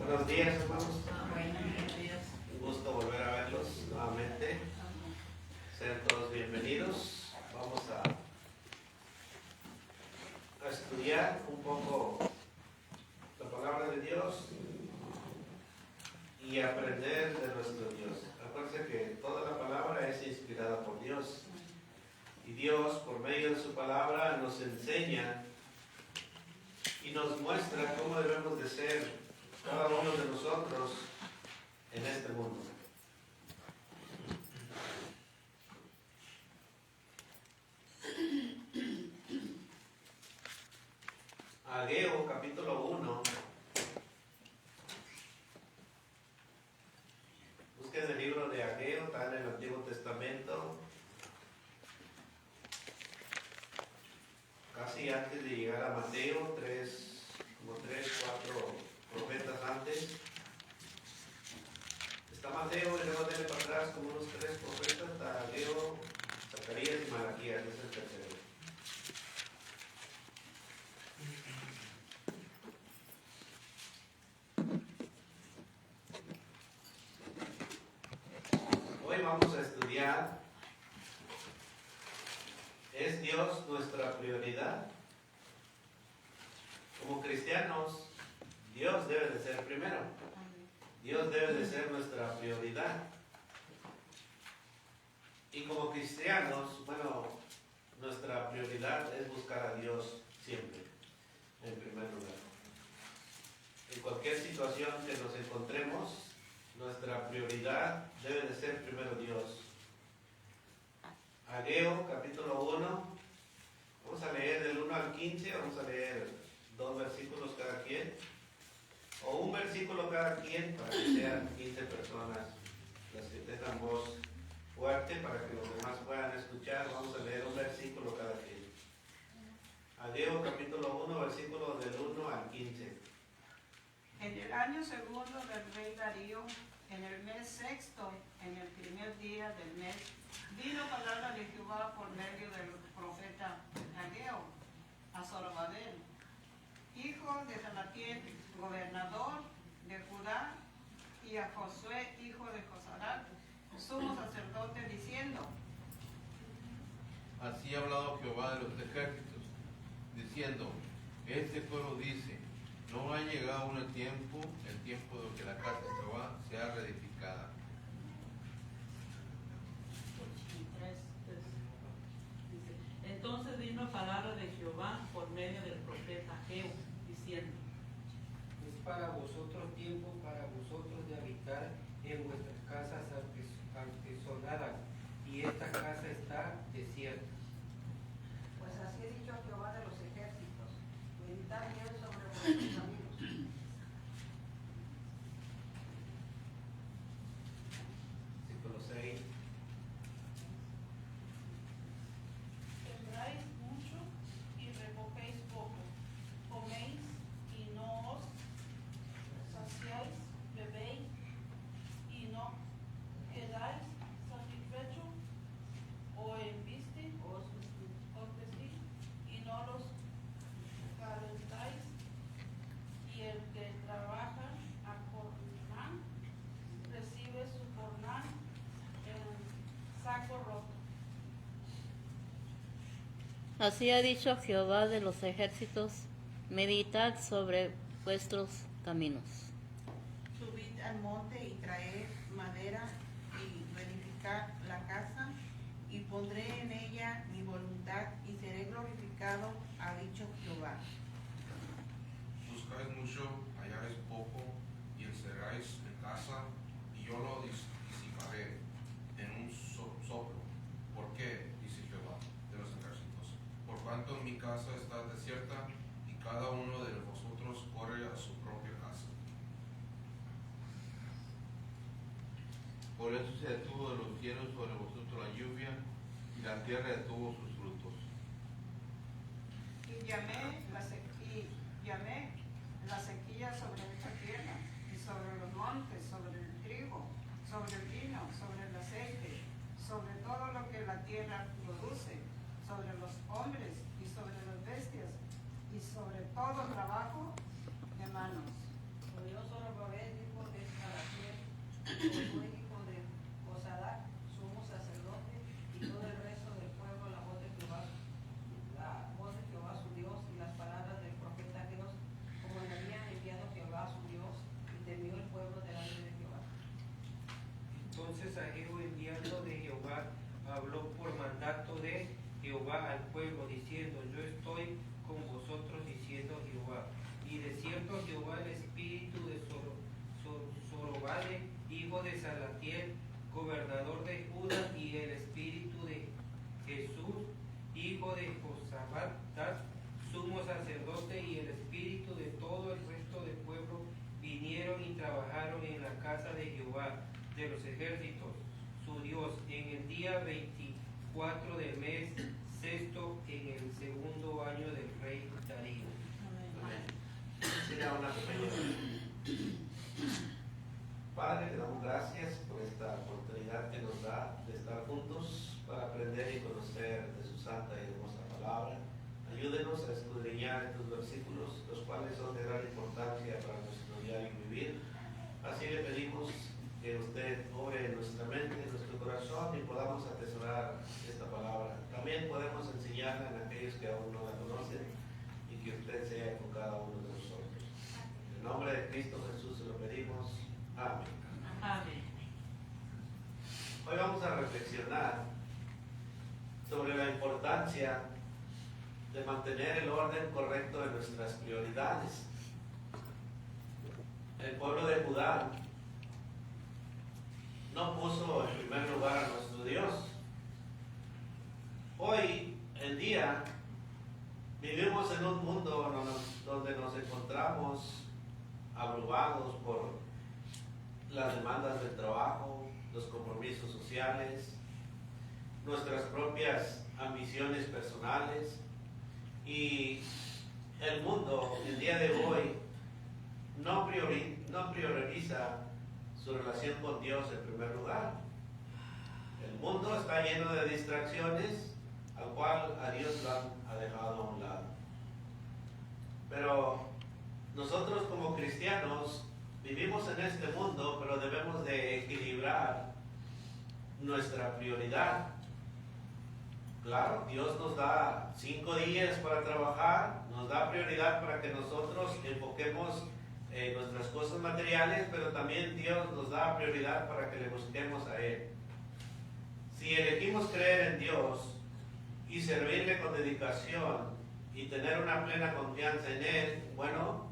Buenos días, hermanos. Buenos días. Un gusto volver a verlos nuevamente. Sean todos bienvenidos. Vamos a estudiar un poco la palabra de Dios y aprender de nuestro Dios. Acuérdense que toda la palabra es inspirada por Dios. Y Dios, por medio de su palabra, nos enseña y nos muestra cómo debemos de ser cada uno de nosotros en este mundo. Ageo, capítulo 1. Busquen el libro de Ageo, está en el Antiguo Testamento. Casi antes de llegar a Mateo, como 4 profetas antes. Está Mateo y luego denle para atrás como unos 3 profetas, está Ageo, Zacarías y Malaquías, es el tercero. Hoy vamos a estudiar, ¿es Dios nuestra prioridad? Como cristianos, Dios debe de ser primero. Dios debe de ser nuestra prioridad. Y como cristianos, nuestra prioridad es buscar a Dios siempre, en primer lugar. En cualquier situación que nos encontremos, nuestra prioridad debe de ser primero Dios. Ageo, capítulo 1. Vamos a leer del 1 al 15, vamos a leer 2 versículos cada quien. O un versículo cada quien para que sean 15 personas las que tengan voz fuerte para que los demás puedan escuchar. Vamos a leer un versículo cada quien. Ageo capítulo 1, versículos del 1 al 15. En el año segundo del rey Darío, en el mes sexto, en el primer día del mes, vino palabra de Jehová por medio del profeta Ageo a Zorobabel, hijo de Salatiel, gobernador de Judá, y a Josué, hijo de Josadak, sumo sacerdote, diciendo: Así ha hablado Jehová de los ejércitos, diciendo: este pueblo dice, no ha llegado aún el tiempo de que la casa de Jehová sea reedificada. Entonces vino palabra de Jehová por medio del profeta Ageo, diciendo: es para vosotros tiempo para vosotros de habitar en vuestras casas artesonadas, y esta casa está desierta. Pues así ha dicho Jehová de los ejércitos: meditad bien sobre vuestros caminos. Versículo 6. Sembráis mucho y recogéis poco, coméis y no os saciáis, bebéis y no quedáis satisfechos, o embiste, os vestís y no los calentáis, y el que trabaja a jornal recibe su jornal en saco roto. Así ha dicho Jehová de los ejércitos: meditad sobre vuestros caminos. Subid al monte y traed madera y reedificad la casa, y pondré en ella mi voluntad y seré glorificado, ha dicho Jehová. Buscáis mucho, hallaréis poco, y encerráis en casa, y yo lo disiparé en un soplo. ¿Por qué? Dice Jehová de los ejércitos. Por cuanto mi casa está desierta, y cada uno de vosotros corre a su propia casa. Por eso se detuvo de los cielos sobre vosotros la lluvia, y la tierra detuvo sus frutos. Y llamé la sequía sobre esta tierra, y sobre los montes, sobre el trigo, sobre el vino, sobre el aceite, sobre todo lo que la tierra produce, sobre los hombres y sobre las bestias, y sobre todo trabajo de manos. yo Zorobabel, hijo de Salatiel, Josué, hijo de Josadac, sumo sacerdote, y todo el resto del pueblo, la voz de Jehová su Dios, y las palabras del profeta Dios, como le había enviado Jehová su Dios, y temió el pueblo delante de Jehová. Entonces Ageo, enviado de Jehová, habló por mandato de Jehová al pueblo, diciendo: yo estoy con vosotros, diciendo Jehová. Y de cierto Jehová, el espíritu de Zorobabel, hijo de Salatiel, gobernador de Judá, y el espíritu de Jesús, hijo de Josabat, sumo sacerdote, y el espíritu de todo el resto del pueblo vinieron y trabajaron en la casa de Jehová de los ejércitos, su Dios, en el día 24 del mes sexto, en el segundo año del rey Darío. Será una pequeña oración. Padre, te damos gracias por esta oportunidad que nos da de estar juntos para aprender y conocer de su santa y hermosa palabra. Ayúdenos a escudriñar estos versículos, los cuales son de gran importancia para nuestro diario vivir. Así le pedimos que usted obre en nuestra mente, en nuestro corazón, y podamos atesorar esta palabra. También podemos enseñarla en aquellos que aún no la conocen, y que usted sea con cada uno de nosotros. En el nombre de Cristo Jesús se lo pedimos. Amén. Amén. Hoy vamos a reflexionar sobre la importancia de mantener el orden correcto de nuestras prioridades. El pueblo de Judá no puso en primer lugar a nuestro Dios. Hoy en día vivimos en un mundo donde nos encontramos abrumados por las demandas del trabajo, los compromisos sociales, nuestras propias ambiciones personales, y el mundo el día de hoy no prioriza su relación con Dios en primer lugar. El mundo está lleno de distracciones, al cual a Dios lo ha dejado a un lado. Pero nosotros como cristianos vivimos en este mundo, pero debemos de equilibrar nuestra prioridad. Claro, Dios nos da 5 días para trabajar, nos da prioridad para que nosotros enfoquemos nuestras cosas materiales, pero también Dios nos da prioridad para que le busquemos a Él. Si elegimos creer en Dios y servirle con dedicación y tener una plena confianza en Él, bueno,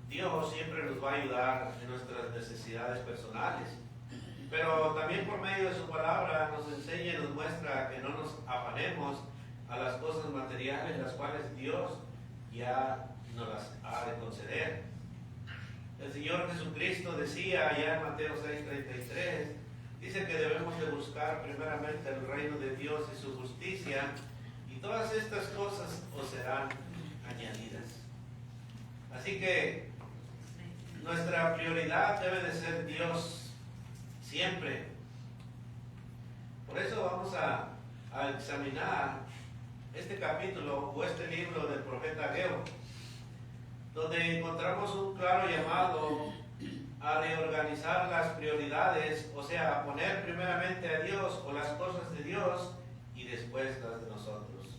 Dios siempre nos va a ayudar en nuestras necesidades personales. Pero también por medio de su palabra nos enseña y nos muestra que no nos afanemos a las cosas materiales, las cuales Dios ya nos las ha de conceder. El Señor Jesucristo decía allá en Mateo 6:33, dice que debemos de buscar primeramente el reino de Dios y su justicia, y todas estas cosas os serán añadidas. Así que nuestra prioridad debe de ser Dios siempre. Por eso vamos a examinar este capítulo o este libro del profeta Ageo, donde encontramos un claro llamado a reorganizar las prioridades, o sea, a poner primeramente a Dios o las cosas de Dios y después las de nosotros.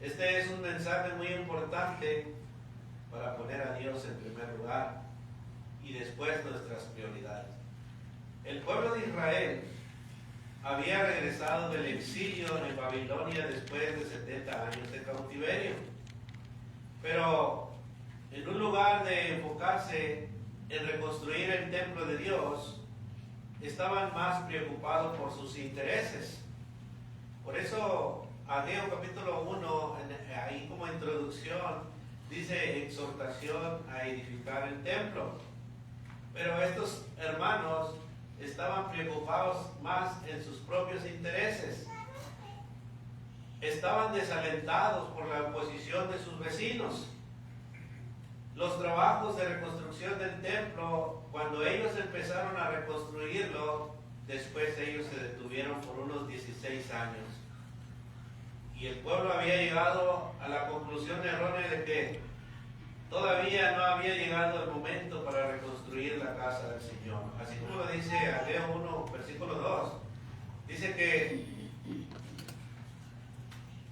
Este es un mensaje muy importante para poner a Dios en primer lugar y después nuestras prioridades. El pueblo de Israel había regresado del exilio en Babilonia después de 70 años de cautiverio. Pero en un lugar de enfocarse en reconstruir el templo de Dios, estaban más preocupados por sus intereses. Por eso Ageo capítulo 1, ahí como introducción, dice exhortación a edificar el templo. Pero estos hermanos estaban preocupados más en sus propios intereses. Estaban desalentados por la oposición de sus vecinos. Los trabajos de reconstrucción del templo, cuando ellos empezaron a reconstruirlo, después ellos se detuvieron por unos 16 años. Y el pueblo había llegado a la conclusión errónea de que todavía no había llegado el momento para reconstruir la casa del Señor. Así como lo dice Ageo 1, versículo 2. Dice que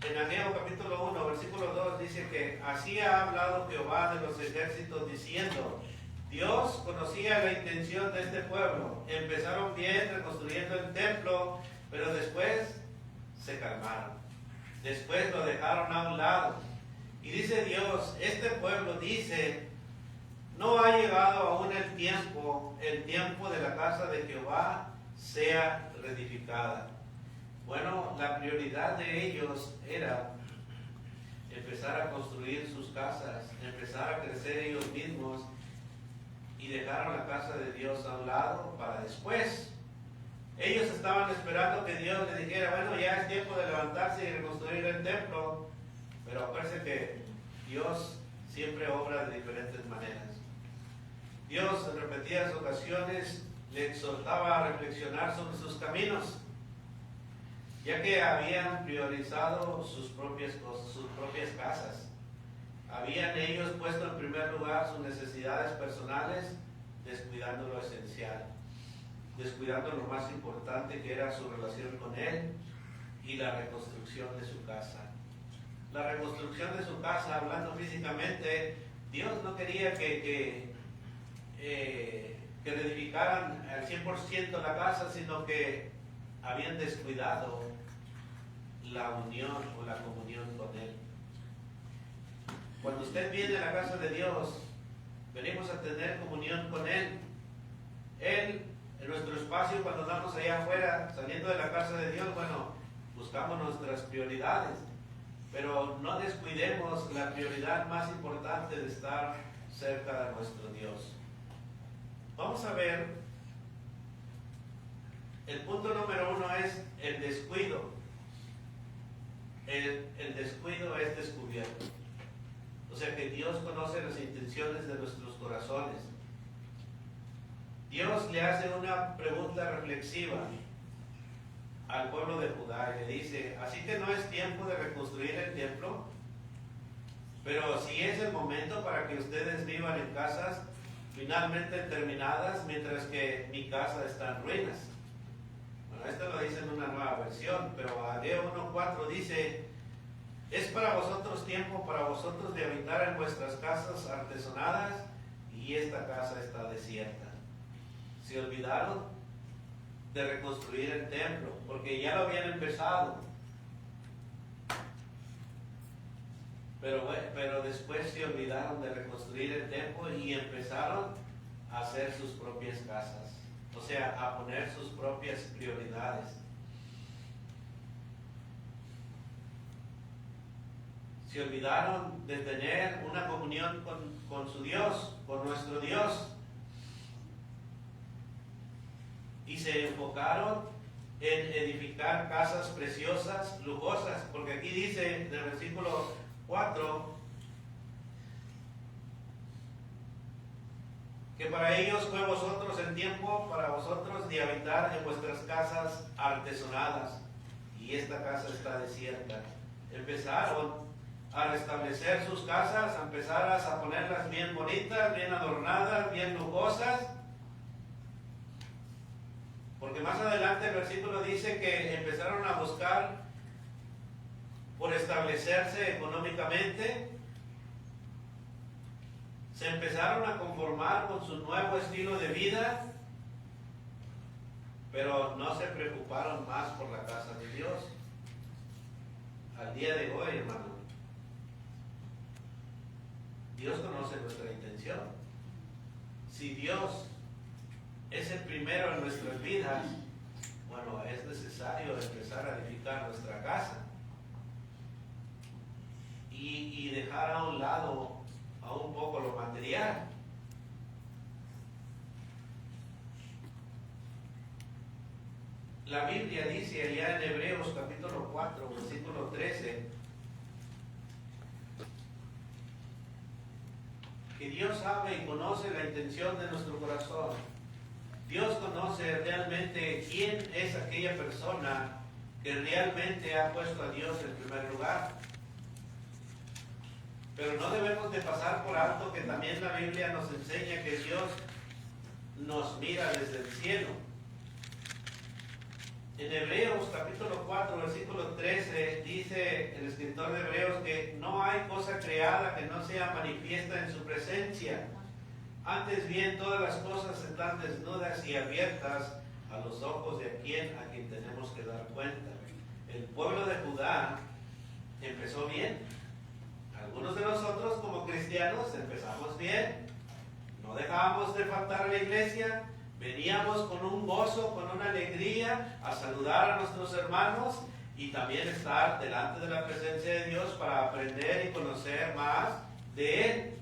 en Ageo capítulo 1, versículo 2, dice que así ha hablado Jehová de los ejércitos diciendo, Dios conocía la intención de este pueblo. Empezaron bien reconstruyendo el templo, pero después se calmaron. Después lo dejaron a un lado. Y dice Dios, este pueblo dice, no ha llegado aún el tiempo de la casa de Jehová sea reedificada. Bueno, la prioridad de ellos era empezar a construir sus casas, empezar a crecer ellos mismos, y dejaron la casa de Dios a un lado para después. Ellos estaban esperando que Dios les dijera, bueno, ya es tiempo de levantarse y reconstruir el templo. Pero parece que Dios siempre obra de diferentes maneras. Dios en repetidas ocasiones le exhortaba a reflexionar sobre sus caminos, ya que habían priorizado sus propias cosas, sus propias casas. Habían ellos puesto en primer lugar sus necesidades personales, descuidando lo esencial, descuidando lo más importante que era su relación con Él y la reconstrucción de su casa. La reconstrucción de su casa, hablando físicamente, Dios no quería que reedificaran al 100% la casa, sino que habían descuidado la unión o la comunión con Él. Cuando usted viene a la casa de Dios, venimos a tener comunión con Él. Él, en nuestro espacio, cuando andamos allá afuera, saliendo de la casa de Dios, bueno, buscamos nuestras prioridades, pero no descuidemos la prioridad más importante de estar cerca de nuestro Dios. Vamos a ver, el punto número 1 es el descuido. El descuido es descubierto. O sea que Dios conoce las intenciones de nuestros corazones. Dios le hace una pregunta reflexiva al pueblo de Judá y le dice, así que no es tiempo de reconstruir el templo, pero sí es el momento para que ustedes vivan en casas finalmente terminadas, mientras que mi casa está en ruinas. Bueno, esto lo dice en una nueva versión, pero Ageo 1:4 dice, es para vosotros tiempo para vosotros de habitar en vuestras casas artesonadas, y esta casa está desierta. Se olvidaron de reconstruir el templo, porque ya lo habían empezado. Pero después se olvidaron de reconstruir el templo y empezaron a hacer sus propias casas. O sea, a poner sus propias prioridades. Se olvidaron de tener una comunión con su Dios, con nuestro Dios. Y se enfocaron en edificar casas preciosas, lujosas, porque aquí dice en el versículo 4 que para ellos fue vosotros el tiempo para vosotros de habitar en vuestras casas artesonadas, y esta casa está desierta. Empezaron a restablecer sus casas, a empezar a ponerlas bien bonitas, bien adornadas, bien lujosas. Porque más adelante el versículo dice que empezaron a buscar por establecerse económicamente, se empezaron a conformar con su nuevo estilo de vida, pero no se preocuparon más por la casa de Dios. Al día de hoy, hermano, Dios conoce nuestra intención. Si Dios es el primero en nuestras vidas, bueno, es necesario empezar a edificar nuestra casa y dejar a un lado a un poco lo material. La Biblia dice allá en Hebreos capítulo 4, versículo 13, que Dios sabe y conoce la intención de nuestro corazón. Dios conoce realmente quién es aquella persona que realmente ha puesto a Dios en primer lugar. Pero no debemos de pasar por alto que también la Biblia nos enseña que Dios nos mira desde el cielo. En Hebreos capítulo 4, versículo 13, dice el escritor de Hebreos que no hay cosa creada que no sea manifiesta en su presencia. Antes bien, todas las cosas están desnudas y abiertas a los ojos de a quien tenemos que dar cuenta. El pueblo de Judá empezó bien. Algunos de nosotros como cristianos empezamos bien. No dejábamos de faltar a la iglesia. Veníamos con un gozo, con una alegría a saludar a nuestros hermanos y también estar delante de la presencia de Dios para aprender y conocer más de Él.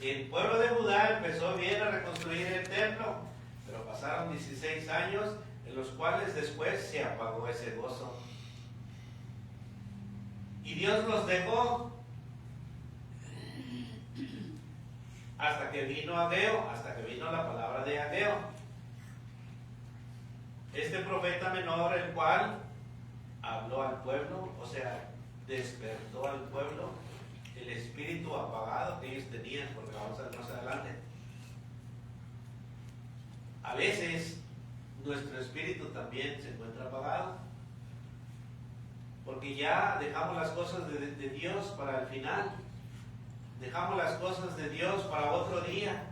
El pueblo de Judá empezó bien a reconstruir el templo, pero pasaron 16 años en los cuales después se apagó ese gozo. Y Dios los dejó hasta que vino Ageo, hasta que vino la palabra de Ageo. Este profeta menor, el cual habló al pueblo, o sea, despertó al pueblo el espíritu apagado que ellos tenían, porque vamos a ver más adelante. A veces nuestro espíritu también se encuentra apagado, porque ya dejamos las cosas de Dios para el final, dejamos las cosas de Dios para otro día,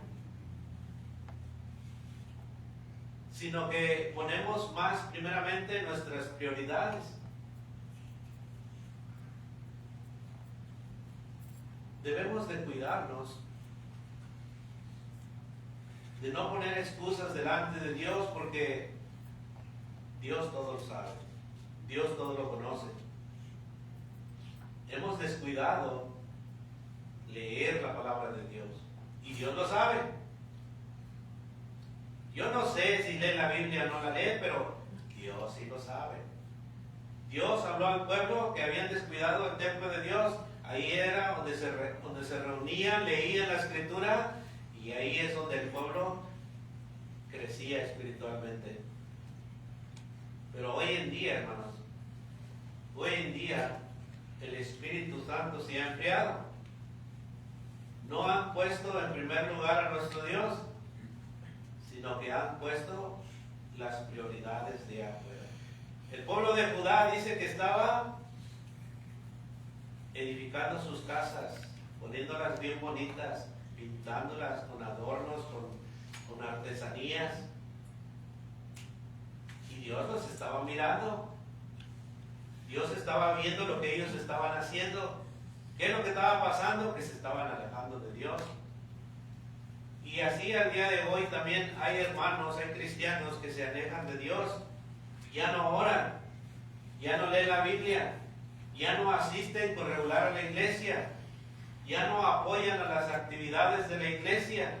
sino que ponemos más primeramente nuestras prioridades. Debemos de cuidarnos de no poner excusas delante de Dios, porque Dios todo lo sabe, Dios todo lo conoce. Hemos descuidado leer la palabra de Dios y Dios lo sabe. Yo no sé si lee la Biblia o no la lee, pero Dios sí lo sabe. Dios habló al pueblo que habían descuidado el templo de Dios. Ahí era donde se reunían, leían la escritura, y ahí es donde el pueblo crecía espiritualmente. Pero hoy en día, hermanos, hoy en día el Espíritu Santo se ha enfriado. No han puesto en primer lugar a nuestro Dios, sino que han puesto las prioridades de afuera. El pueblo de Judá dice que estaba edificando sus casas, poniéndolas bien bonitas, pintándolas con adornos, con artesanías. Y Dios los estaba mirando. Dios estaba viendo lo que ellos estaban haciendo. ¿Qué es lo que estaba pasando? Que se estaban alejando de Dios. Y así al día de hoy también hay hermanos, hay cristianos que se alejan de Dios. Ya no oran, ya no leen la Biblia, ya no asisten con regular a la iglesia, ya no apoyan a las actividades de la iglesia.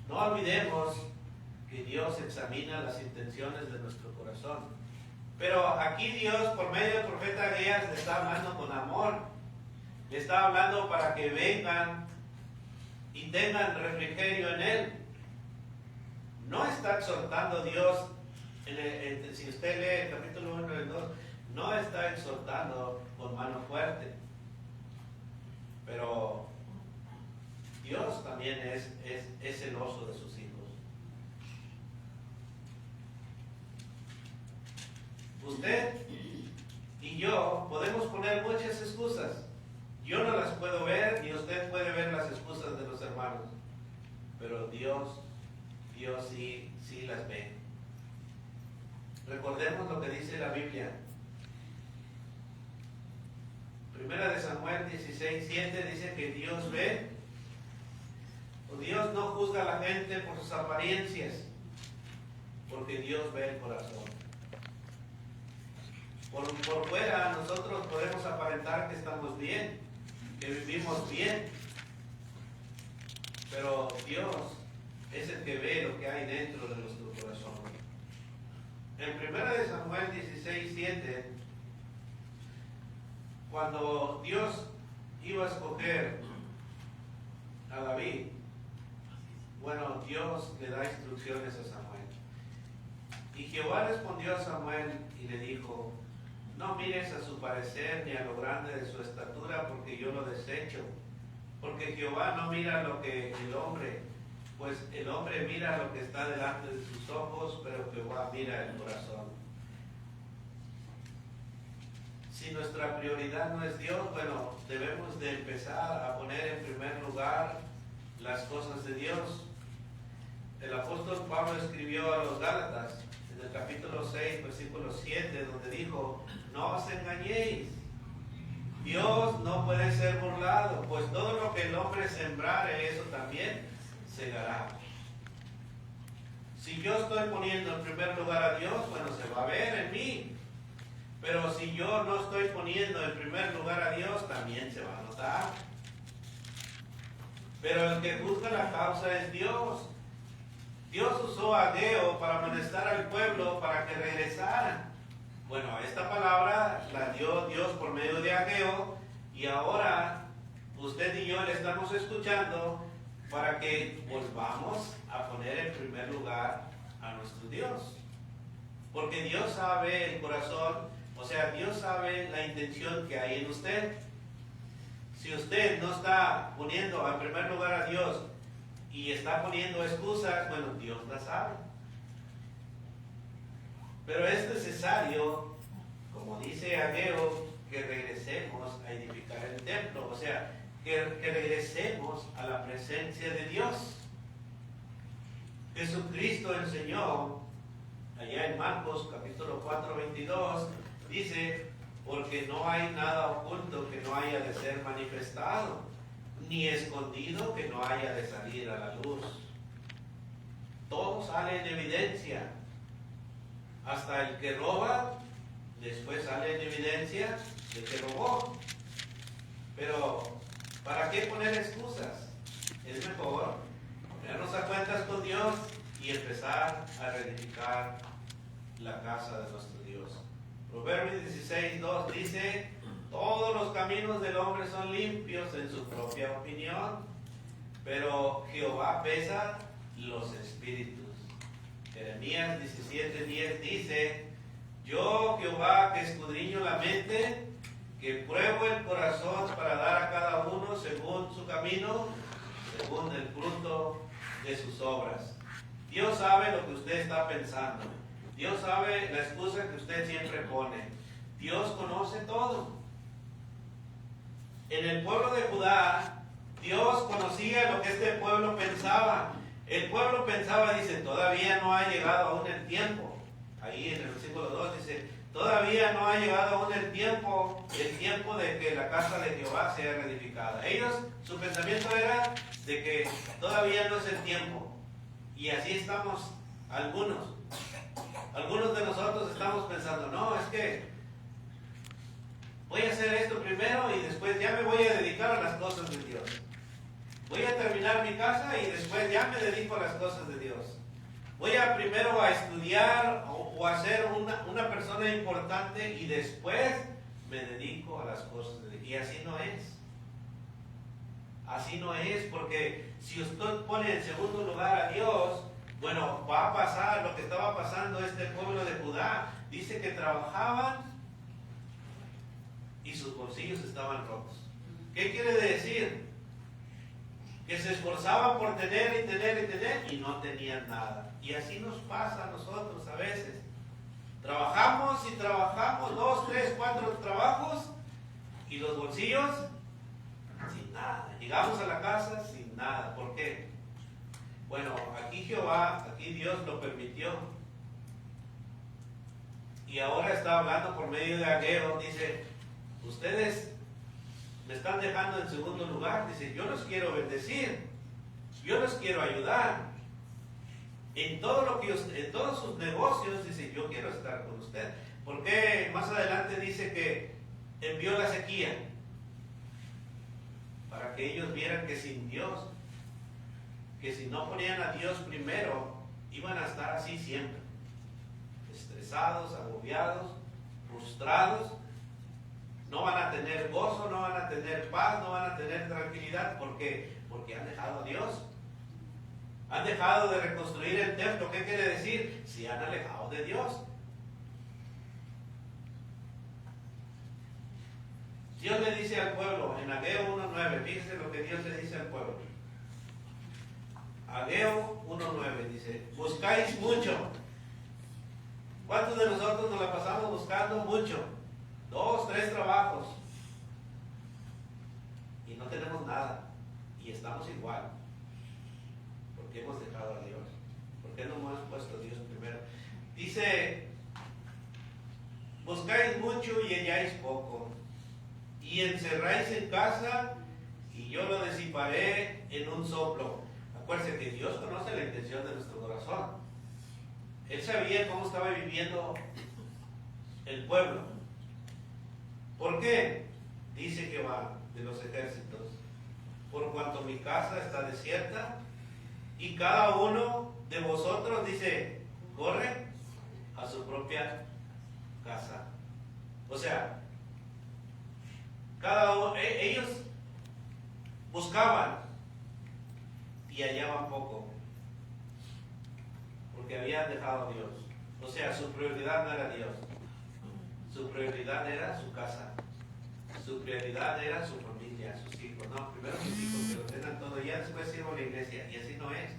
No olvidemos que Dios examina las intenciones de nuestro corazón. Pero aquí Dios, por medio del profeta Agías, le está hablando con amor. Le está hablando para que vengan y tengan refrigerio en Él. No está exhortando Dios, si usted lee el capítulo 1 y el 2, no está exhortando con mano fuerte. Pero Dios también es celoso de sus hijos. Usted y yo podemos poner muchas excusas. Yo no las puedo ver, ni usted puede ver las excusas de los hermanos. Pero Dios sí las ve. Recordemos lo que dice la Biblia. Primera de Samuel 16:7 dice que Dios ve, o Dios no juzga a la gente por sus apariencias, porque Dios ve el corazón. Por fuera nosotros podemos aparentar que estamos bien, que vivimos bien, pero Dios es el que ve lo que hay dentro de nuestro corazón. En Primera de Samuel 16:7, cuando Dios iba a escoger a David, bueno, Dios le da instrucciones a Samuel. Y Jehová respondió a Samuel y le dijo: no mires a su parecer ni a lo grande de su estatura, porque yo lo desecho. Porque Jehová no mira lo que el hombre, pues el hombre mira lo que está delante de sus ojos, pero Jehová mira el corazón. Si nuestra prioridad no es Dios, bueno, debemos de empezar a poner en primer lugar las cosas de Dios. El apóstol Pablo escribió a los Gálatas en el capítulo 6, versículo 7, donde dijo: no os engañéis, Dios no puede ser burlado, pues todo lo que el hombre sembrare, eso también segará. Si yo estoy poniendo en primer lugar a Dios, bueno, se va a ver en mí. Pero si yo no estoy poniendo en primer lugar a Dios, también se va a notar. Pero el que juzga la causa es Dios. Dios usó a Ageo para amonestar al pueblo para que regresara. Bueno, esta palabra la dio Dios por medio de Ageo, y ahora usted y yo le estamos escuchando para que volvamos a poner en primer lugar a nuestro Dios. Porque Dios sabe el corazón, o sea, Dios sabe la intención que hay en usted. Si usted no está poniendo en primer lugar a Dios y está poniendo excusas, bueno, Dios las sabe. Pero es necesario, como dice Ageo, que regresemos a edificar el templo, o sea, que regresemos a la presencia de Dios. Jesucristo enseñó, allá en Marcos capítulo 4, 22, dice: porque no hay nada oculto que no haya de ser manifestado, ni escondido que no haya de salir a la luz. Todo sale en evidencia. Hasta el que roba, después sale en evidencia el que robó. Pero, ¿para qué poner excusas? Es mejor ponernos a cuentas con Dios y empezar a reedificar la casa de nuestro Dios. Proverbios 16:2 dice: todos los caminos del hombre son limpios en su propia opinión, pero Jehová pesa los espíritus. Jeremías 17:10 dice: yo, Jehová, que escudriño la mente, que pruebo el corazón para dar a cada uno según su camino, según el fruto de sus obras. Dios sabe lo que usted está pensando. Dios sabe la excusa que usted siempre pone. Dios conoce todo. En el pueblo de Judá, Dios conocía lo que este pueblo pensaba. El pueblo pensaba, dice: todavía no ha llegado aún el tiempo. Ahí en el versículo 2 dice: todavía no ha llegado aún el tiempo de que la casa de Jehová sea reedificada. Ellos, su pensamiento era de que todavía no es el tiempo. Y así estamos algunos. Algunos de nosotros estamos pensando: no, es que voy a hacer esto primero y después ya me voy a dedicar a las cosas de Dios. Voy a terminar mi casa y después ya me dedico a las cosas de Dios. Voy a primero a estudiar o a ser una persona importante y después me dedico a las cosas de Dios. Y así no es. Así no es, porque si usted pone en segundo lugar a Dios, bueno, va a pasar lo que estaba pasando este pueblo de Judá. Dice que trabajaban y sus bolsillos estaban rotos. ¿Qué quiere decir? Que se esforzaban por tener y tener y tener y no tenían nada. Y así nos pasa a nosotros a veces. Trabajamos y trabajamos 2, 3, 4 trabajos y los bolsillos sin nada. Llegamos a la casa sin nada. ¿Por qué? Bueno, aquí Dios lo permitió. Y ahora está hablando por medio de Ageo. Dice: ustedes me están dejando en segundo lugar. Dice: yo los quiero bendecir, yo los quiero ayudar. En todos sus negocios, dice: yo quiero estar con usted. Porque más adelante dice que envió la sequía para que ellos vieran que sin Dios, que si no ponían a Dios primero, iban a estar así siempre, estresados, agobiados, frustrados. No van a tener gozo, no van a tener paz, no van a tener tranquilidad. ¿Por qué? Porque han dejado a Dios. Han dejado de reconstruir el templo. ¿Qué quiere decir? Se han alejado de Dios. Dios le dice al pueblo, en Ageo 1.9, fíjense lo que Dios le dice al pueblo. Ageo 1.9 dice, buscáis mucho. ¿Cuántos de nosotros nos la pasamos buscando mucho? 2, 3 trabajos. Y no tenemos nada. Y estamos igual. Porque hemos dejado a Dios. Porque no hemos puesto a Dios primero. Dice, buscáis mucho y halláis poco. Y encerráis en casa y yo lo disiparé en un soplo. Acuérdense que Dios conoce la intención de nuestro corazón. Él sabía cómo estaba viviendo el pueblo. ¿Por qué? Dice Jehová de los ejércitos, por cuanto mi casa está desierta y cada uno de vosotros, dice, corre a su propia casa. O sea, ellos buscaban y hallaban poco, porque habían dejado a Dios. O sea, su prioridad no era Dios, su prioridad era su casa, su prioridad era su familia, sus hijos. No, primero sus hijos, que lo tengan todo, ya después sirvo a la iglesia, y así no es.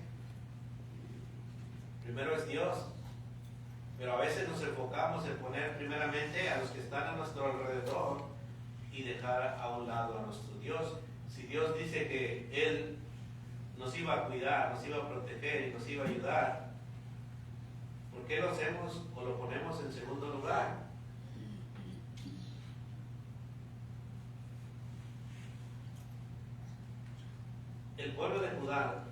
Primero es Dios, pero a veces nos enfocamos en poner primeramente a los que están a nuestro alrededor y dejar a un lado a nuestro Dios. Si Dios dice que Él nos iba a cuidar, nos iba a proteger y nos iba a ayudar, ¿por qué lo hacemos o lo ponemos en segundo lugar? El pueblo de Judá,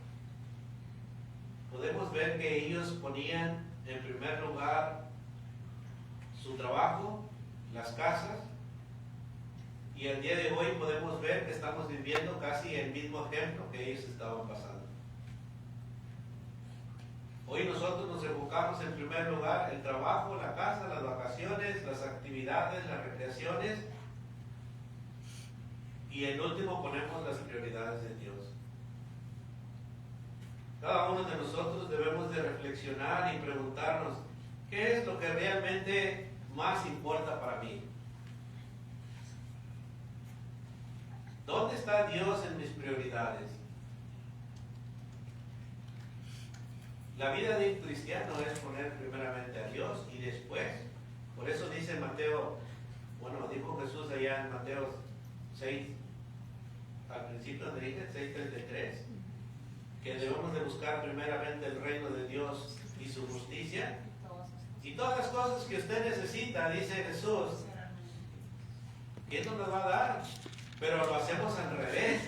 podemos ver que ellos ponían en primer lugar su trabajo, las casas, y el día de hoy podemos ver que estamos viviendo casi el mismo ejemplo que ellos estaban pasando. Hoy nosotros nos enfocamos en primer lugar el trabajo, la casa, las vacaciones, las actividades, las recreaciones, y en último ponemos las prioridades de Dios. Cada uno de nosotros debemos de reflexionar y preguntarnos, ¿qué es lo que realmente más importa para mí? ¿Dónde está Dios en mis prioridades? La vida de un cristiano es poner primeramente a Dios y después, por eso dice Mateo, bueno, dijo Jesús allá en Mateo 6, al principio donde dije 6:33, que debemos de buscar primeramente el reino de Dios y su justicia, y todas las cosas que usted necesita, dice Jesús, ¿quién nos las va a dar? Pero lo hacemos al revés.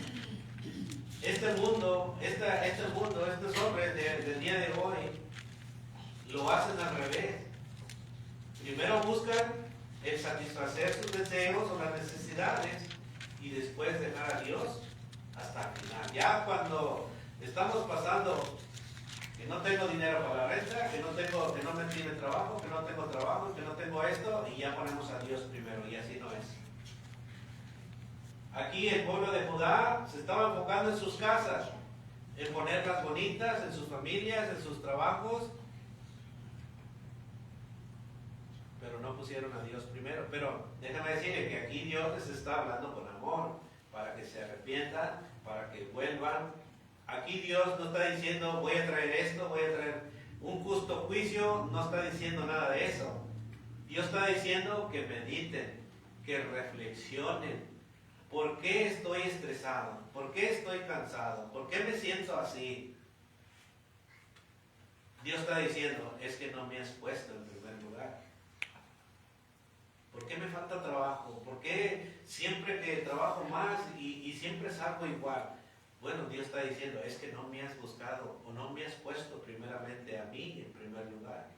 Este mundo, estos hombres del día de hoy, lo hacen al revés. Primero buscan el satisfacer sus deseos o las necesidades y después dejar a Dios hasta el final. Ya cuando estamos pasando que no tengo dinero para la renta, que no me tiene trabajo, que no tengo trabajo, que no tengo esto, y ya ponemos a Dios primero, y así no es. Aquí el pueblo de Judá se estaba enfocando en sus casas, en ponerlas bonitas, en sus familias, en sus trabajos, pero no pusieron a Dios primero. Pero déjame decirle que aquí Dios les está hablando con amor, para que se arrepientan, para que vuelvan. Aquí Dios no está diciendo voy a traer esto, voy a traer un justo juicio, no está diciendo nada de eso. Dios está diciendo que mediten, que reflexionen. ¿Por qué estoy estresado? ¿Por qué estoy cansado? ¿Por qué me siento así? Dios está diciendo, es que no me has puesto en primer lugar. ¿Por qué me falta trabajo? ¿Por qué siempre que trabajo más y siempre salgo igual? Bueno, Dios está diciendo, es que no me has buscado o no me has puesto primeramente a mí en primer lugar.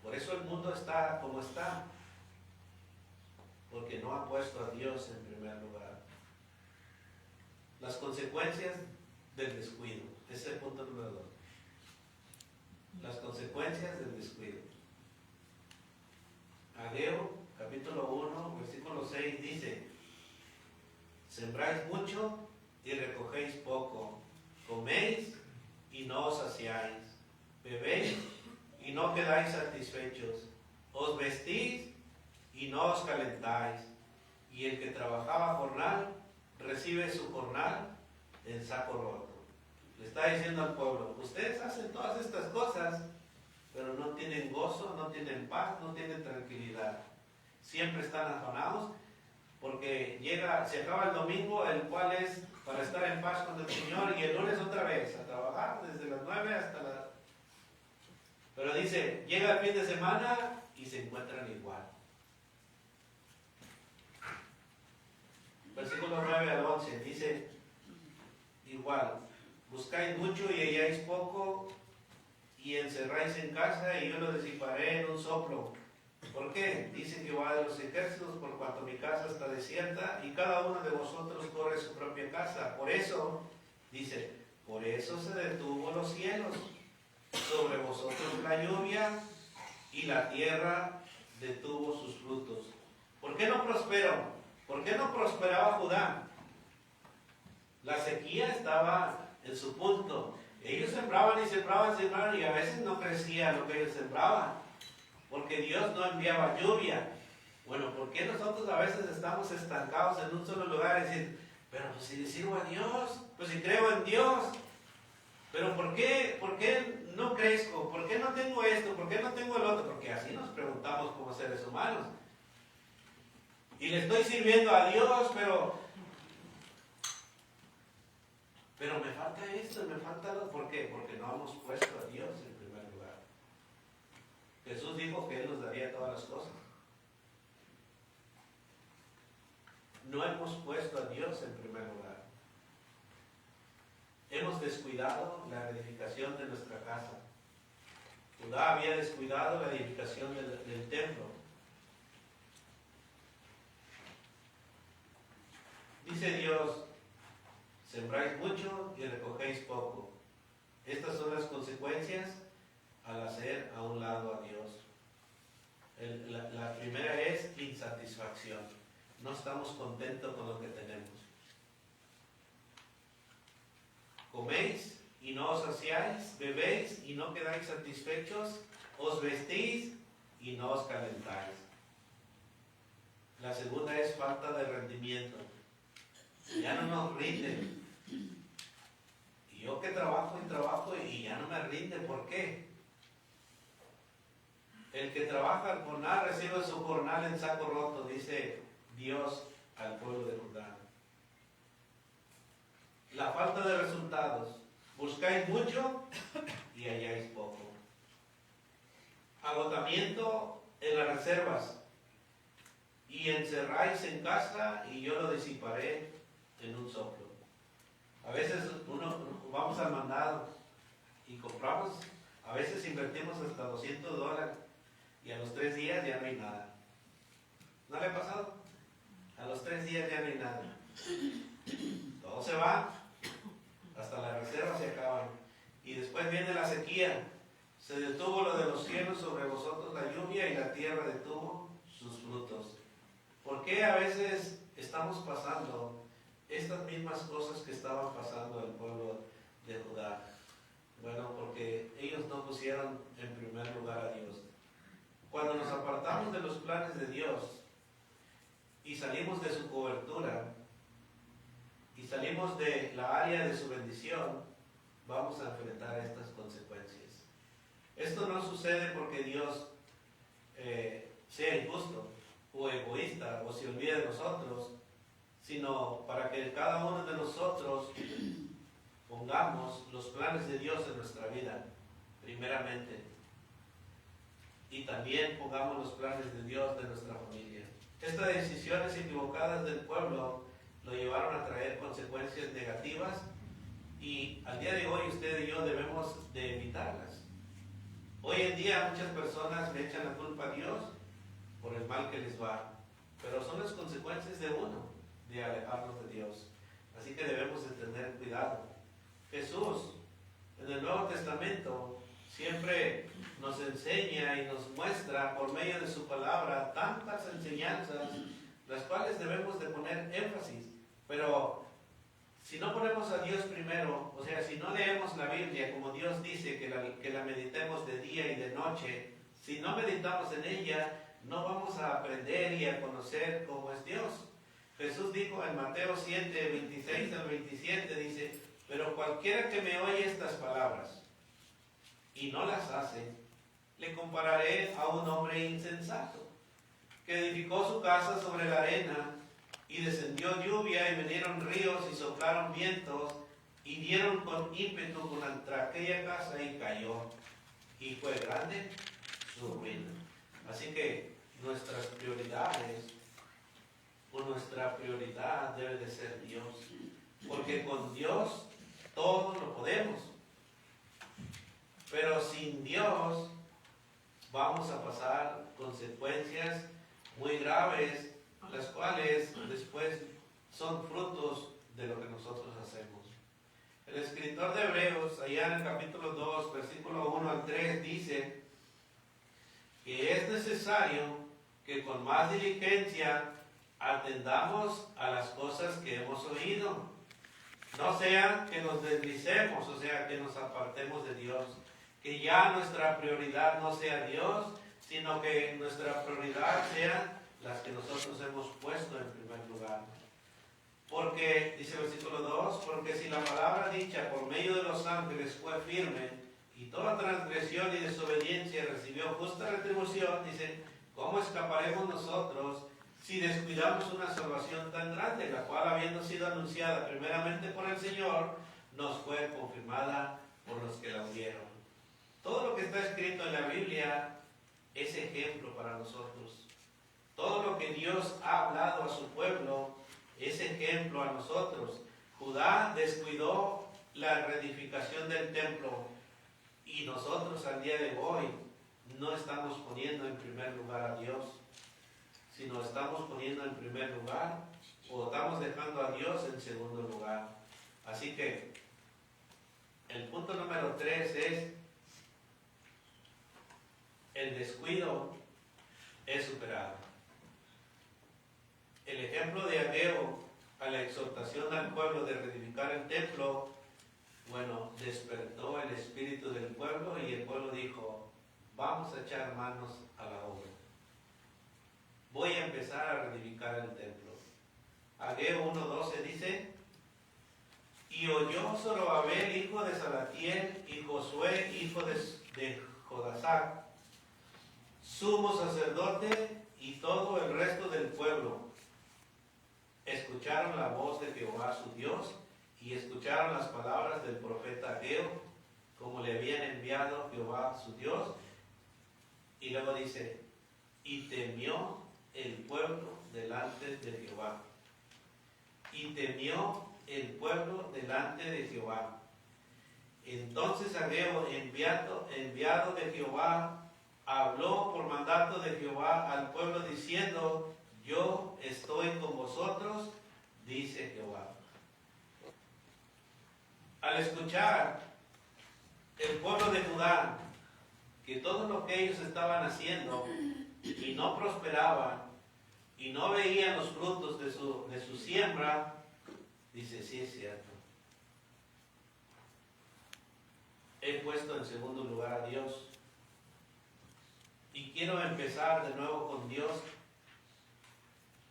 Por eso el mundo está como está. Porque no ha puesto a Dios en primer lugar. Las consecuencias del descuido. Ese es el punto número 2. Las consecuencias del descuido. Ageo, capítulo 1, versículo 6 dice, sembráis mucho y recogéis poco, coméis y no os saciáis, bebéis y no quedáis satisfechos, os vestís y no os calentáis, y el que trabajaba jornal recibe su jornal en saco roto. Le está diciendo al pueblo, ustedes hacen todas estas cosas, pero no tienen gozo, no tienen paz, no tienen tranquilidad. Siempre están afanados porque se acaba el domingo, el cual es para estar en paz con el Señor, y el lunes otra vez a trabajar desde las 9 hasta las... Pero dice, llega el fin de semana y se encuentran igual. Versículo 9 al 11 dice igual, buscáis mucho y halláis poco, y encerráis en casa y yo lo disiparé en un soplo. ¿Por qué? Dice Jehová de los ejércitos, por cuanto mi casa está desierta y cada uno de vosotros corre su propia casa. Por eso, dice, por eso se detuvo los cielos, sobre vosotros la lluvia y la tierra detuvo sus frutos. ¿Por qué no prosperó? ¿Por qué no prosperaba Judá? La sequía estaba en su punto. Ellos sembraban y sembraban y a veces no crecía lo que ellos sembraban, porque Dios no enviaba lluvia. Bueno, ¿por qué nosotros a veces estamos estancados en un solo lugar y decir, pero pues si le sirvo a Dios, pues si creo en Dios, pero ¿por qué no crezco? ¿Por qué no tengo esto? ¿Por qué no tengo el otro? Porque así nos preguntamos como seres humanos. Y le estoy sirviendo a Dios, pero me falta esto, me falta lo... ¿Por qué? Porque no hemos puesto a Dios en primer lugar. Jesús dijo que Él nos daría todas las cosas. No hemos puesto a Dios en primer lugar. Hemos descuidado la edificación de nuestra casa. Judá había descuidado la edificación del templo. Dice Dios, sembráis mucho y recogéis poco. Estas son las consecuencias al hacer a un lado a Dios. La primera es insatisfacción. No estamos contentos con lo que tenemos. Coméis y no os saciáis, bebéis y no quedáis satisfechos, os vestís y no os calentáis. La segunda es falta de rendimiento. Ya no nos rinde. Y yo que trabajo y trabajo y ya no me rinde. ¿Por qué? El que trabaja al jornal recibe su jornal en saco roto, dice Dios al pueblo de Judá. La falta de resultados. Buscáis mucho y halláis poco. Agotamiento en las reservas. Y encerráis en casa y yo lo disiparé en un soplo. A veces vamos al mandado y compramos, a veces invertimos hasta $200 y a los 3 días ya no hay nada. ¿No le ha pasado? A los 3 días ya no hay nada. Todo se va, hasta las reservas se acaban. Y después viene la sequía. Se detuvo lo de los cielos sobre vosotros la lluvia y la tierra detuvo sus frutos. ¿Por qué a veces estamos pasando estas mismas cosas que estaban pasando al pueblo de Judá? Bueno, porque ellos no pusieron en primer lugar a Dios. Cuando nos apartamos de los planes de Dios y salimos de su cobertura y salimos de la área de su bendición, vamos a enfrentar estas consecuencias. Esto no sucede porque Dios sea injusto o egoísta o se olvide de nosotros, sino para que cada uno de nosotros pongamos los planes de Dios en nuestra vida, primeramente, y también pongamos los planes de Dios de nuestra familia. Estas decisiones equivocadas del pueblo lo llevaron a traer consecuencias negativas y al día de hoy usted y yo debemos de evitarlas. Hoy en día muchas personas le echan la culpa a Dios por el mal que les va, pero son las consecuencias de uno, de alejarnos de Dios. Así que debemos de tener cuidado. Jesús, en el Nuevo Testamento, siempre nos enseña y nos muestra por medio de su palabra tantas enseñanzas, las cuales debemos de poner énfasis. Pero si no ponemos a Dios primero, o sea, si no leemos la Biblia como Dios dice que la meditemos de día y de noche, si no meditamos en ella, no vamos a aprender y a conocer cómo es Dios. Jesús dijo en Mateo 7, 26 al 27, dice, pero cualquiera que me oye estas palabras y no las hace, le compararé a un hombre insensato, que edificó su casa sobre la arena, y descendió lluvia, y vinieron ríos, y soplaron vientos, y dieron con ímpetu contra aquella casa, y cayó, y fue grande su ruina. Así que nuestras prioridades, o nuestra prioridad debe de ser Dios, porque con Dios todo lo podemos, pero sin Dios vamos a pasar consecuencias muy graves, las cuales después son frutos de lo que nosotros hacemos. El escritor de Hebreos, allá en el capítulo 2, versículo 1 al 3, dice que es necesario que con más diligencia atendamos a las cosas que hemos oído, no sea que nos deslicemos, o sea, que nos apartemos de Dios, que ya nuestra prioridad no sea Dios, sino que nuestra prioridad sean las que nosotros hemos puesto en primer lugar. Porque, dice el versículo 2, porque si la palabra dicha por medio de los ángeles fue firme, y toda transgresión y desobediencia recibió justa retribución, dice, ¿cómo escaparemos nosotros si descuidamos una salvación tan grande, la cual, habiendo sido anunciada primeramente por el Señor, nos fue confirmada por los que la oyeron? Todo lo que está escrito en la Biblia es ejemplo para nosotros. Todo lo que Dios ha hablado a su pueblo es ejemplo a nosotros. Judá descuidó la reedificación del templo, y nosotros al día de hoy no estamos poniendo en primer lugar a Dios, sino estamos poniendo en primer lugar, o estamos dejando a Dios en segundo lugar. Así que el punto número 3 es: el descuido es superado. El ejemplo de Ageo a la exhortación al pueblo de reedificar el templo, bueno, despertó el espíritu del pueblo, y el pueblo dijo, vamos a echar manos a la obra. Voy a empezar a reedificar el templo. Ageo 1:12 dice, y oyó Zorobabel, hijo de Salatiel, y Josué, hijo de Jodasac, sumo sacerdote, y todo el resto del pueblo. Escucharon la voz de Jehová su Dios, y escucharon las palabras del profeta Ageo, como le habían enviado Jehová su Dios. Y luego dice, y temió el pueblo delante de Jehová. Y temió el pueblo delante de Jehová. Entonces Ageo, enviado de Jehová, habló por mandato de Jehová al pueblo diciendo, yo estoy con vosotros, dice Jehová. Al escuchar el pueblo de Judá que todo lo que ellos estaban haciendo y no prosperaban y no veían los frutos de su siembra, dice, sí es cierto. He puesto en segundo lugar a Dios. Y quiero empezar de nuevo con Dios.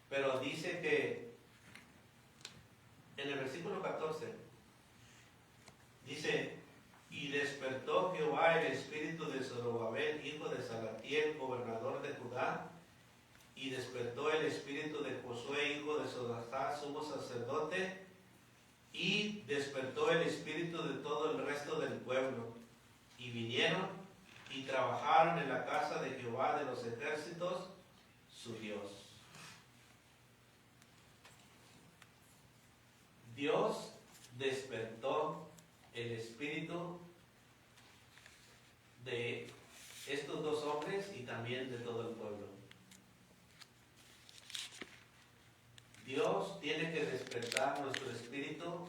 Pero dice que en el versículo 14, dice, y despertó Jehová el espíritu de Zorobabel, hijo de Salatiel, gobernador de Judá, y despertó el espíritu de Josué, hijo de Sodasá, sumo sacerdote, y despertó el espíritu de todo el resto del pueblo, y vinieron y trabajaron en la casa de Jehová de los ejércitos, su Dios. Dios despertó el espíritu de estos dos hombres y también de todo el pueblo. Dios tiene que despertar nuestro espíritu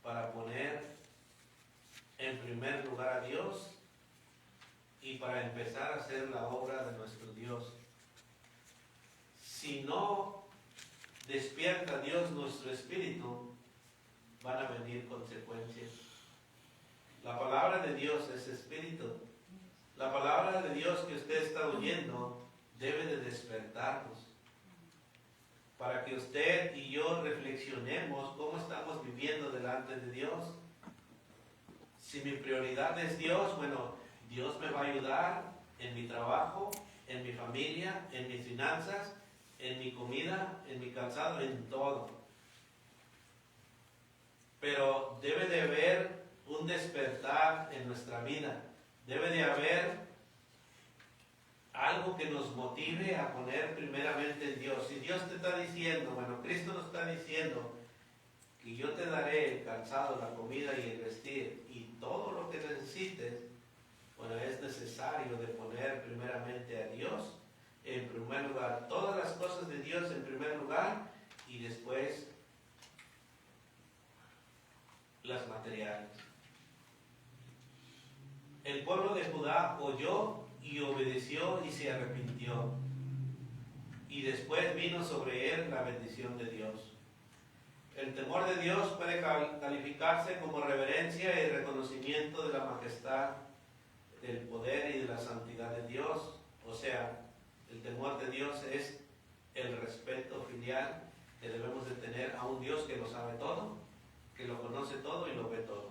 para poner en primer lugar a Dios y para empezar a hacer la obra de nuestro Dios. Si no despierta Dios nuestro espíritu, van a venir consecuencias. La palabra de Dios es espíritu. La palabra de Dios que usted está oyendo debe de despertarnos. para que usted y yo reflexionemos cómo estamos viviendo delante de Dios. Si mi prioridad es Dios, bueno, Dios me va a ayudar en mi trabajo, en mi familia, en mis finanzas, en mi comida, en mi calzado, en todo. Pero debe de haber un despertar en nuestra vida. Debe de haber algo que nos motive a poner primeramente en Dios. Si Dios te está diciendo, bueno, Cristo nos está diciendo que yo te daré el calzado, la comida y el vestir y todo lo que necesites, bueno, es necesario de poner primeramente a Dios en primer lugar, todas las cosas de Dios en primer lugar y después las materiales. El pueblo de Judá oyó y obedeció y se arrepintió. Y después vino sobre él la bendición de Dios. El temor de Dios puede calificarse como reverencia y reconocimiento de la majestad, del poder y de la santidad de Dios. O sea, el temor de Dios es el respeto filial que debemos de tener a un Dios que lo sabe todo, que lo conoce todo y lo ve todo.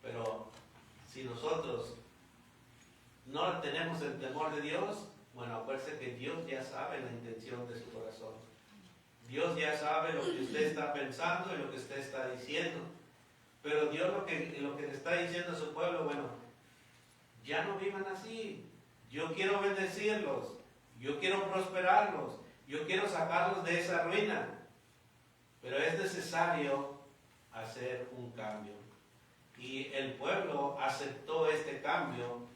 Pero si nosotros no tenemos el temor de Dios, bueno, acuérdese que Dios ya sabe la intención de su corazón. Dios ya sabe lo que usted está pensando y lo que usted está diciendo. Pero Dios lo que le está diciendo a su pueblo, bueno, ya no vivan así. Yo quiero bendecirlos, yo quiero prosperarlos, yo quiero sacarlos de esa ruina. Pero es necesario hacer un cambio. Y el pueblo aceptó este cambio.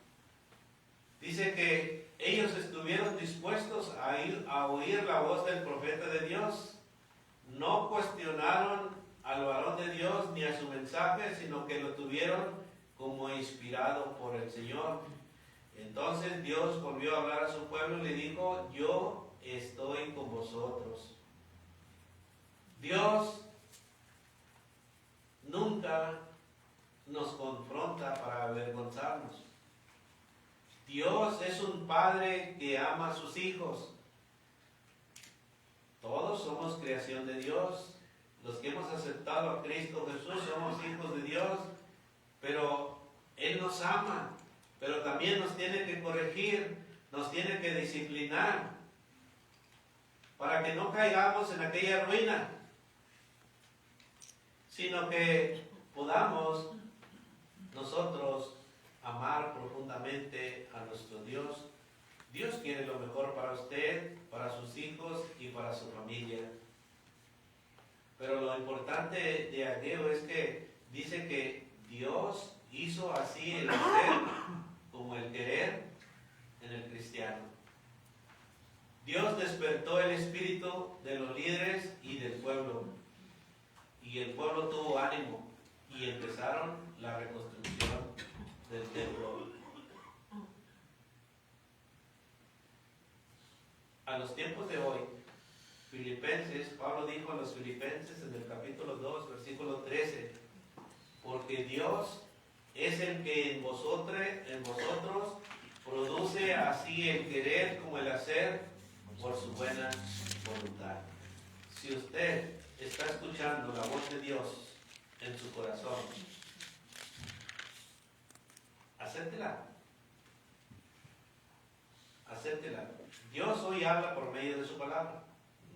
Dice que ellos estuvieron dispuestos a oír la voz del profeta de Dios. No cuestionaron al varón de Dios ni a su mensaje, sino que lo tuvieron como inspirado por el Señor. Entonces Dios volvió a hablar a su pueblo y le dijo, yo estoy con vosotros. Dios nunca nos confronta para avergonzarnos. Dios es un padre que ama a sus hijos. Todos somos creación de Dios. Los que hemos aceptado a Cristo Jesús somos hijos de Dios. Pero Él nos ama. Pero también nos tiene que corregir, nos tiene que disciplinar. Para que no caigamos en aquella ruina. Sino que podamos nosotros amar profundamente a nuestro Dios. Dios quiere lo mejor para usted, para sus hijos y para su familia. Pero lo importante de Ageo es que dice que Dios hizo así el hacer como el querer en el cristiano. Dios despertó el espíritu de los líderes y del pueblo. Y el pueblo tuvo ánimo y empezaron la reconstrucción del templo. A los tiempos de hoy, Filipenses, Pablo dijo a los Filipenses en el capítulo 2, versículo 13, porque Dios es el que en vosotros produce así el querer como el hacer por su buena voluntad. Si usted está escuchando la voz de Dios en su corazón, acéptela. Acéptela. Dios hoy habla por medio de su palabra.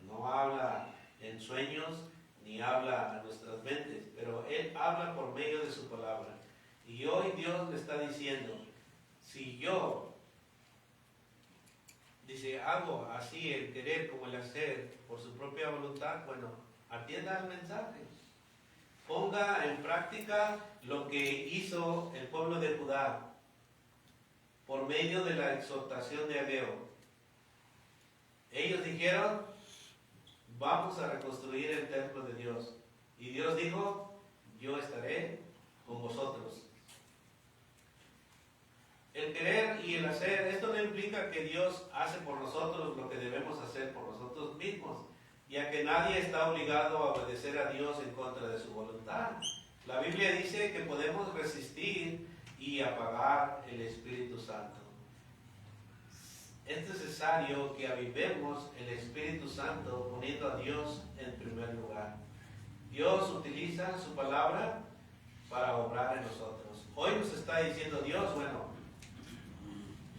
No habla en sueños ni habla a nuestras mentes, pero Él habla por medio de su palabra. Y hoy Dios le está diciendo, si yo, dice, hago así el querer como el hacer por su propia voluntad, bueno, atienda al mensaje. Ponga en práctica lo que hizo el pueblo de Judá por medio de la exhortación de Ageo. Ellos dijeron, vamos a reconstruir el templo de Dios. Y Dios dijo, yo estaré con vosotros. El querer y el hacer, esto no implica que Dios hace por nosotros lo que debemos hacer por nosotros mismos, ya que nadie está obligado a obedecer a Dios en contra de su voluntad. La Biblia dice que podemos resistir y apagar el Espíritu Santo. Es necesario que avivemos el Espíritu Santo poniendo a Dios en primer lugar. Dios utiliza su palabra para obrar en nosotros. Hoy nos está diciendo Dios, bueno,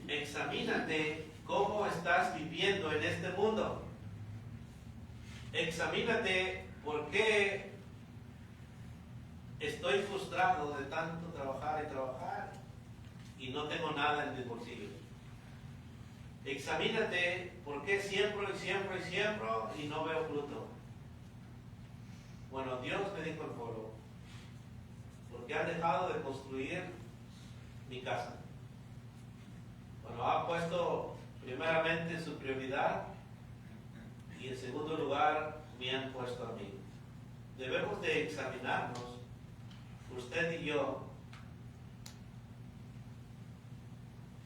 examínate cómo estás viviendo en este mundo. Examínate por qué estoy frustrado de tanto trabajar y trabajar y no tengo nada en mi bolsillo. Examínate por qué siembro y siembro y siembro y no veo fruto. Bueno, Dios me dijo el pueblo, porque han dejado de construir mi casa. Bueno, ha puesto primeramente su prioridad y en segundo lugar me han puesto a mí. Debemos de examinarnos, usted y yo,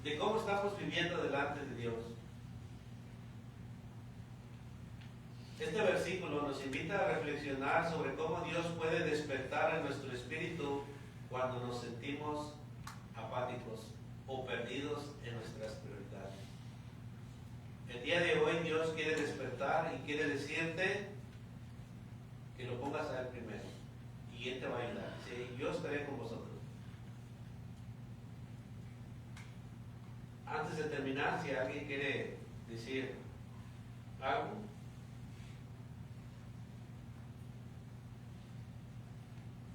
de cómo estamos viviendo delante de Dios. Este versículo nos invita a reflexionar sobre cómo Dios puede despertar en nuestro espíritu cuando nos sentimos apáticos o perdidos en nuestras prioridades. El día de hoy Dios quiere despertar y quiere decirte que lo pongas a Él primero y Él te va a ayudar. Sí, yo estaré con vosotros. Antes de terminar, si alguien quiere decir algo.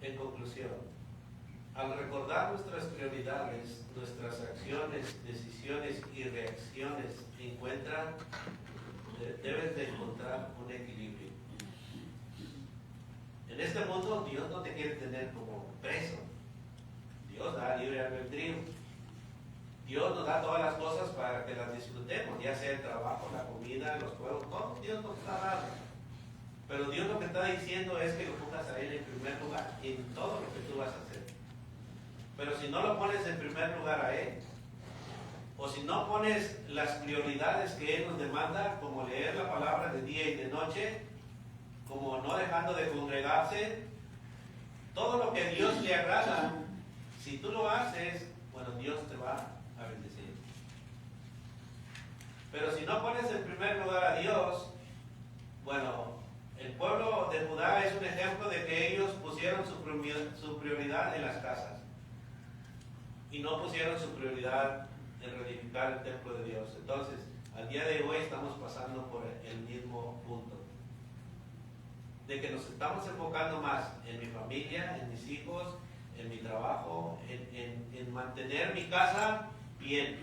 En conclusión, al recordar nuestras prioridades, nuestras acciones, decisiones y reacciones debes de encontrar un equilibrio. En este mundo Dios no te quiere tener como preso. Dios da libre albedrío. Dios nos da todas las cosas para que las disfrutemos, ya sea el trabajo, la comida, los juegos, todo Dios nos está dando. Pero Dios lo que está diciendo es que lo pongas a Él en primer lugar en todo lo que tú vas a hacer. Pero si no lo pones en primer lugar a Él, o si no pones las prioridades que Él nos demanda, como leer la palabra de día y de noche, como no dejando de congregarse, todo lo que a Dios le agrada, si tú lo haces, bueno, Dios te va a bendecir. Pero si no pones en primer lugar a Dios, bueno, el pueblo de Judá es un ejemplo de que ellos pusieron su prioridad en las casas y no pusieron su prioridad en reedificar el templo de Dios. Entonces, al día de hoy estamos pasando por el mismo punto, de que nos estamos enfocando más en mi familia, en mis hijos, en mi trabajo, en mantener mi casa bien,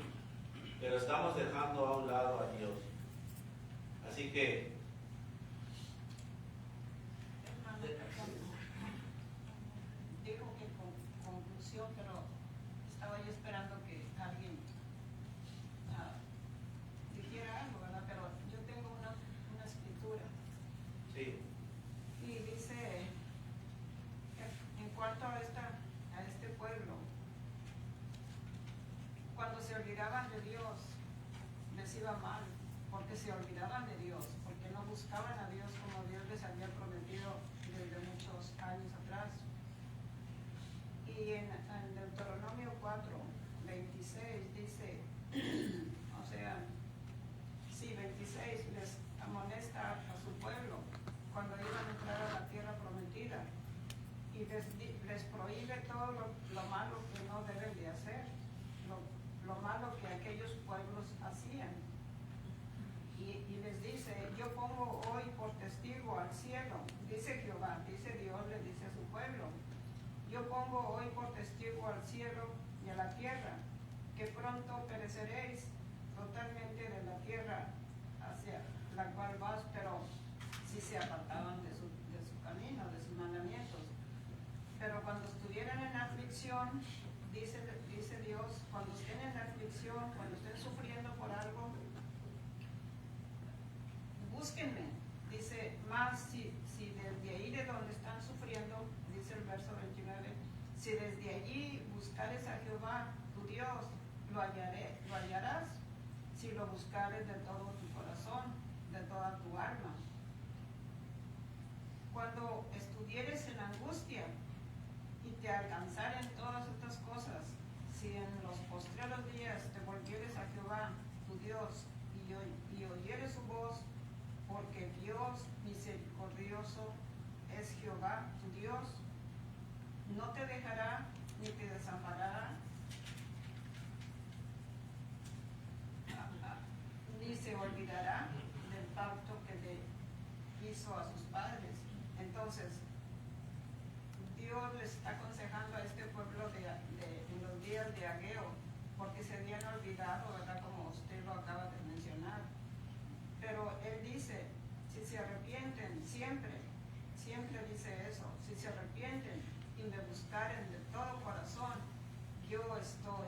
pero estamos dejando a un lado a Dios. Así que digo que con conclusión, pero estaba yo esperando que alguien dijera algo, ¿verdad? Pero yo tengo una escritura sí, y dice, en cuanto a este pueblo, cuando se olvidaban de Dios, les iba mal, porque se olvidaban de Dios, porque no buscaban a Dios como Dios les había prometido desde muchos años atrás. Y en Deuteronomio 4, 26 dice, o sea, sí, 26 les amonesta a su pueblo cuando iban a entrar a la tierra prometida y les prohíbe todo lo malo que no deben de hacer, lo malo que aquellos pueblos hacían. Y les dice, yo pongo hoy por testigo al cielo, dice Jehová, dice Dios, le dice a su pueblo, yo pongo hoy por testigo al cielo y a la tierra, que pronto pereceréis totalmente de la tierra hacia la cual vas, pero si se apartaban de su camino, de sus mandamientos. Pero cuando estuvieran en aflicción, dice Dios, cuando estén en aflicción, cuando estén sufriendo por algo, búsquenme. Dice, más si desde ahí de donde están sufriendo, dice el verso 29, si desde allí buscares a Jehová, tu Dios, lo hallarás, si lo buscares de todo tu corazón, de toda tu alma. Cuando estuvieres en angustia y te alcanzaren todas estas cosas, si en los postreros días te volvieres a Jehová, tu Dios, y oyeres su voz, porque Dios misericordioso es Jehová tu Dios. No te dejará ni te desamparará, ni se olvidará del pacto que le hizo a sus padres. Entonces, Dios le está aconsejando a este pueblo en los días de Ageo, porque se habían olvidado, ¿verdad? Como usted lo acaba de mencionar. Pero Él dice, si se arrepienten, siempre dice eso, si se arrepienten y me buscaren de todo corazón, yo estoy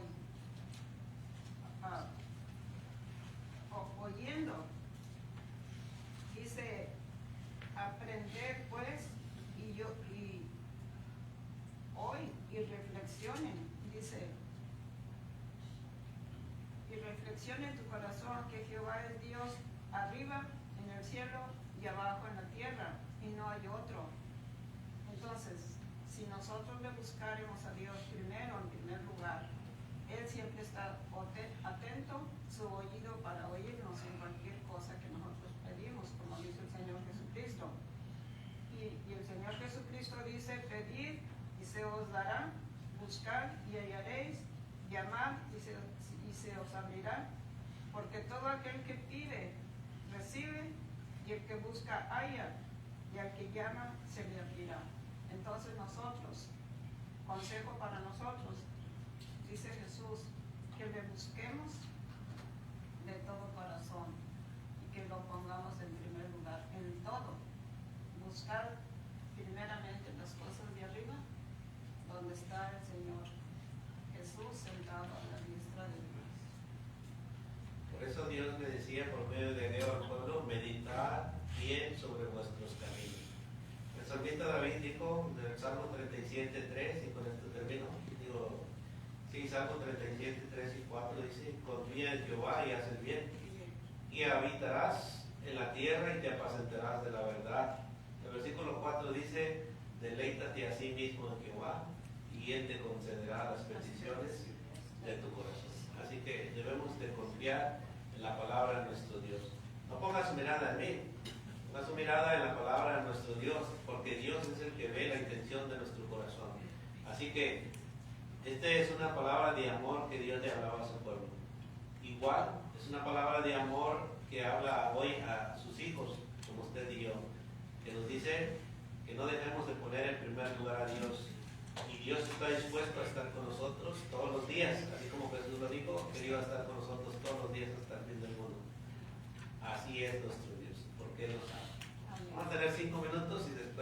oyendo. Dice, aprender pues y hoy y reflexionen, dice, y reflexione en tu corazón que Jehová es Dios arriba en el cielo y abajo en la tierra, y no hay otro. Entonces, si nosotros le buscaremos a Dios primero, en primer lugar, Él siempre está atento, su oído para oírnos en cualquier cosa que nosotros pedimos, como dice el Señor Jesucristo. Y el Señor Jesucristo dice, pedid y se os dará, buscad y hallaréis, llamad y se os abrirá, porque todo aquel que pide, recibe, y el que busca, halla, y al que llama, se le abrirá. Entonces nosotros, consejo para nosotros, dice Jesús, que le busquemos de todo corazón y que lo pongamos en primer lugar, en todo. Buscar primeramente las cosas de arriba, donde está el Señor Jesús sentado a la diestra de Dios. Por eso Dios me decía por medio de Ageo al pueblo, meditad bien sobre vuestros caminos. El salmista David dijo en el Salmo 37:3, y con esto termino, Salmo 37:3 y 4 dice, confía en Jehová y haz el bien, y habitarás en la tierra y te apacentarás de la verdad. El versículo 4 dice, deleítate a sí mismo en Jehová, y Él te concederá las peticiones de tu corazón. Así que debemos de confiar en la palabra de nuestro Dios. No ponga su mirada en mí, ponga su mirada en la palabra de nuestro Dios, porque Dios es el que ve la intención de nuestro corazón. Así que esta es una palabra de amor que Dios le hablaba a su pueblo. Igual es una palabra de amor que habla hoy a sus hijos, como usted y yo, que nos dice que no dejemos de poner en primer lugar a Dios. Y Dios está dispuesto a estar con nosotros todos los días, así como Jesús lo dijo, que iba a estar con nosotros todos los días hasta el fin del mundo. Así es nuestro Dios, porque Él nos ama. Vamos a tener 5 minutos y después